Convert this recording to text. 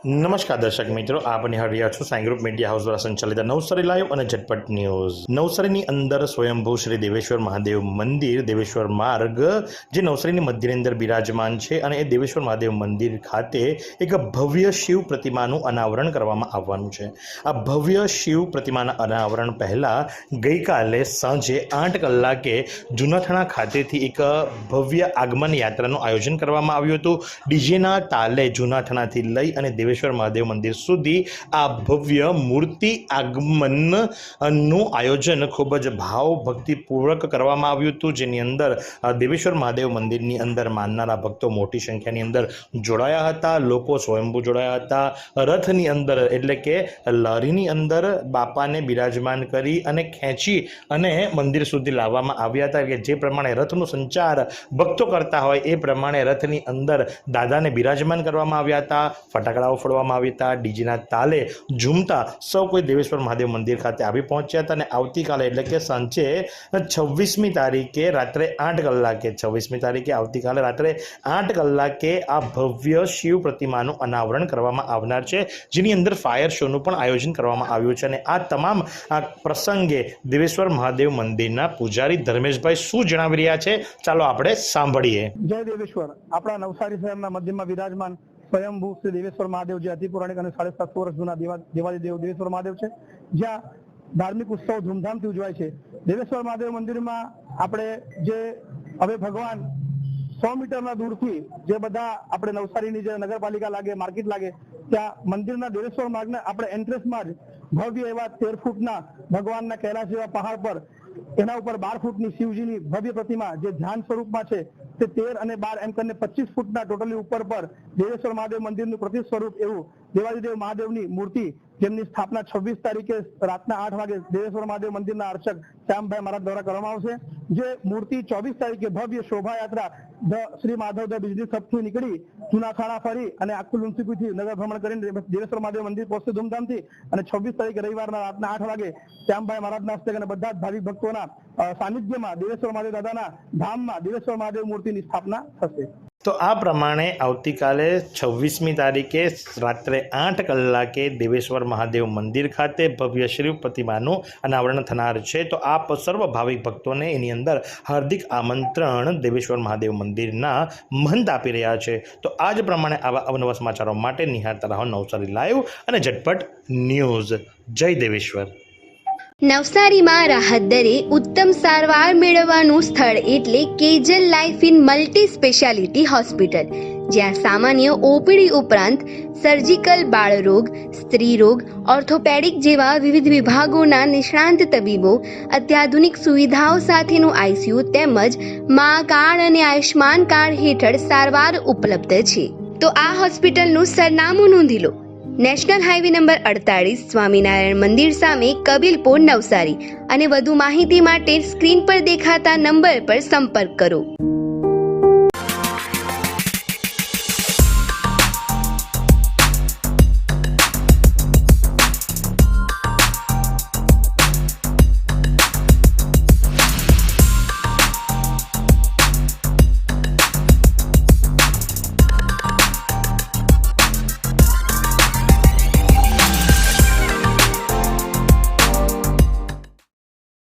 નમસ્કાર દર્શક મિત્રો, આપ નિહાળી રહ્યા છો સાઈ ગ્રુપ મીડિયા હાઉસ દ્વારા સંચાલિત નવસારી લાઈવ અને ઝટપટ ન્યૂઝ। નવસારીની અંદર સ્વયંભૂ શ્રી દેવેશ્વર મહાદેવ મંદિર દેવેશ્વર માર્ગ જે નવસારીની મધ્યની અંદર બિરાજમાન છે અને એ દેવેશ્વર મહાદેવ મંદિર ખાતે એક ભવ્ય શિવ પ્રતિમાનું અનાવરણ કરવામાં આવવાનું છે। આ ભવ્ય શિવ પ્રતિમાના અનાવરણ પહેલા ગઈકાલે સાંજે 8 કલાકે જૂનાથાણા ખાતેથી એક ભવ્ય આગમન યાત્રાનું આયોજન કરવામાં આવ્યું હતું। ડીજેના તાલે જૂનાથાણાથી લઈ અને દેવેશ્વર મહાદેવ મંદિર સુધી આ ભવ્ય મૂર્તિ આગમનનું આયોજન ખૂબ જ ભાવ ભક્તિપૂર્વક કરવામાં આવ્યું હતું, જેની અંદર દેવેશ્વર મહાદેવ મંદિરની અંદર માનનારા ભક્તો મોટી સંખ્યાની અંદર જોડાયા હતા। લોકો સ્વયંભૂ જોડાયા હતા। રથની અંદર એટલે કે લારીની અંદર બાપાને બિરાજમાન કરી અને ખેંચી અને મંદિર સુધી લાવવામાં આવ્યા હતા કે જે પ્રમાણે રથનો સંચાર ભક્તો કરતા હોય એ પ્રમાણે રથની અંદર દાદાને બિરાજમાન કરવામાં આવ્યા હતા। ફટાકડાઓ ફોડવામાં આવ્યા હતા। ડીજેના તાલે ઝૂમતા સૌ કોઈ દેવેશ્વર મહાદેવ મંદિર ખાતે આવી પહોંચ્યા હતા અને આવતીકાલે એટલે કે સાંજે 26મી તારીખે રાત્રે 8 કલાકે 26મી તારીખે આવતીકાલે રાત્રે 8 કલાકે આ ભવ્ય શિવ પ્રતિમાનું અનાવરણ કરવામાં આવનાર છે, જેની અંદર ફાયર શોનું પણ આયોજન કરવામાં આવ્યું છે। અને આ તમામ પ્રસંગે દેવેશ્વર મહાદેવ મંદિરના પૂજારી ધર્મેશભાઈ શું જણાવી રહ્યા છે, ચાલો આપણે સાંભળીએ। જય દેવેશ્વર। આપણા નવસારી શહેરના મધ્યમાં વિરાજમાન સ્વયંભૂ શ્રી દેવેશ્વર મહાદેવ જે અતિ પૌરાણિક અને 750 વર્ષ જૂના દેવાદિદેવ દેવેશ્વર મહાદેવ છે, જ્યાં ધાર્મિક ઉત્સવ ધૂમધામથી ઉજવાય છે। દેવેશ્વર મહાદેવ મંદિરમાં આપણે જે હવે ભગવાન 100 મીટરના દૂરથી જે બધા આપણે નવસારીની જે નગરપાલિકા લાગે, માર્કેટ લાગે, ત્યાં મંદિરના દેવેશ્વર માર્ગને આપણે એન્ટ્રન્સમાં જ ભવ્ય એવા 13 ફૂટના ભગવાનના કૈલાસ જેવા પહાડ પર એના ઉપર 12 ફૂટની શિવજીની ભવ્ય પ્રતિમા જે ધ્યાન સ્વરૂપમાં છે તે 13 અને 12 એમ કરીને 25 ફૂટના ટોટલી ઉપર પર દેવેશ્વર મહાદેવ મંદિરનું પ્રતિષ્ઠ સ્વરૂપ એવું દેવાદિદેવ મહાદેવની મૂર્તિ, જેમની સ્થાપના 26 તારીખે રાતના 8 વાગે દેવેશ્વર મહાદેવ મંદિરના અર્ચક શ્યામભાઈ મહારાજ દ્વારા કરવામાં આવશે। જે મૂર્તિ 24 તારીખે ભવ્ય શોભાયાત્રા શ્રી માધવ ધ બિઝનેસ હબથી નીકળી જૂનાથાણા ફરી અને આખું લુંસીકુઈથી નગર ભ્રમણ કરીને દેવેશ્વર મહાદેવ મંદિર પહોંચશે ધૂમધામથી। અને 26 તારીખે રવિવારના રાતના 8 વાગે શ્યામભાઈ મહારાજના હસ્તે અને બધા જ ભાવિક ભક્તોના સાનિધ્યમાં દેવેશ્વર મહાદેવ દાદાના ધામમાં દેવેશ્વર મહાદેવ મૂર્તિની સ્થાપના થશે। તો આ પ્રમાણે આવતીકાલે 26મી તારીખે રાત્રે 8 કલાકે દેવેશ્વર મહાદેવ મંદિર ખાતે ભવ્ય શિવ પ્રતિમાનું અનાવરણ થનાર છે। તો આપ સર્વ ભાવિક ભક્તોને એની અંદર હાર્દિક આમંત્રણ દેવેશ્વર મહાદેવ મંદિરના મહંત આપી રહ્યા છે। તો આ જ પ્રમાણે આવા અવનવા સમાચારો માટે નિહાળતા રહો નવસારી લાઈવ અને ઝટપટ ન્યૂઝ। જય દેવેશ્વર। નવસારીમાં રાહત દરે ઉત્તમ સારવાર મેળવવાનું સ્થળ એટલે Kejal life in multi speciality hospital, જ્યાં સામાન્ય ઓપીડી ઉપરાંત સર્જિકલ, બાળરોગ, સ્ત્રીરોગ, ઓર્થોપેડિક જેવા વિવિધ વિભાગોના નિષ્ણાંત તબીબો, અત્યાધુનિક સુવિધાઓ સાથેનું આઈસીયુ તેમજ મા કાર્ડ અને આયુષ્માન કાર્ડ હેઠળ સારવાર ઉપલબ્ધ છે। તો આ હોસ્પિટલનું સરનામું નોંધી લો। નેશનલ હાઈવે નંબર 48 સ્વામિનારાયણ મંદિર સામે, કબીલપુર, નવસારી। અને વધુ માહિતી માટે સ્ક્રીન પર દેખાતા નંબર પર સંપર્ક કરો।